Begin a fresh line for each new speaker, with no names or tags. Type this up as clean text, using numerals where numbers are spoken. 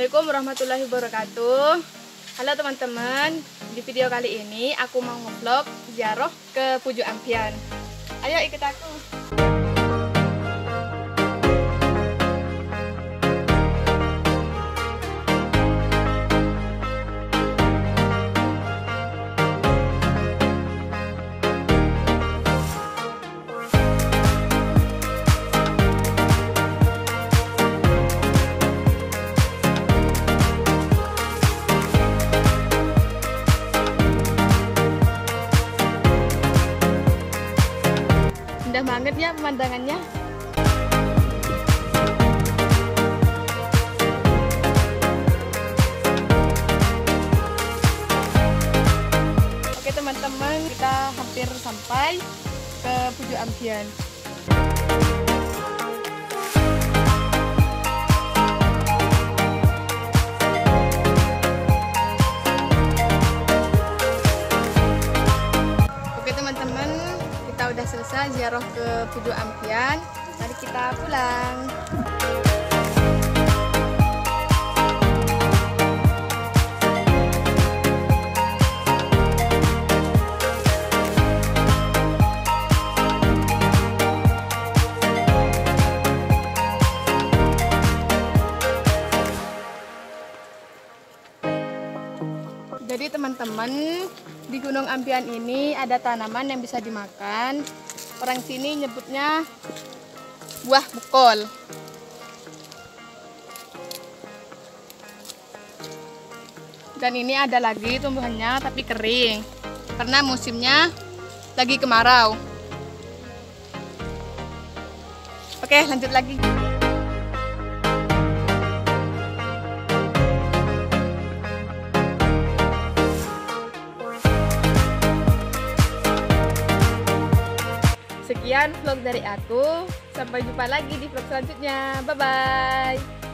Assalamualaikum warahmatullahi wabarakatuh. Halo teman-teman, di video kali ini aku mau nge-vlog ziarah ke Pujo Ampian. Ayo ikut aku. Indah banget ya pemandangannya. Oke teman-teman, kita hampir sampai ke Pujo Ampian. Oke teman-teman, kita udah selesai ziarah ke Pujo Ampian. Mari kita pulang. Jadi teman-teman, di Gunung Ampian ini ada tanaman yang bisa dimakan. Orang sini nyebutnya buah bukol. Dan ini ada lagi tumbuhannya tapi kering karena musimnya lagi kemarau. Oke, lanjut lagi. Sekian vlog dari aku. Sampai jumpa lagi di vlog selanjutnya. Bye-bye.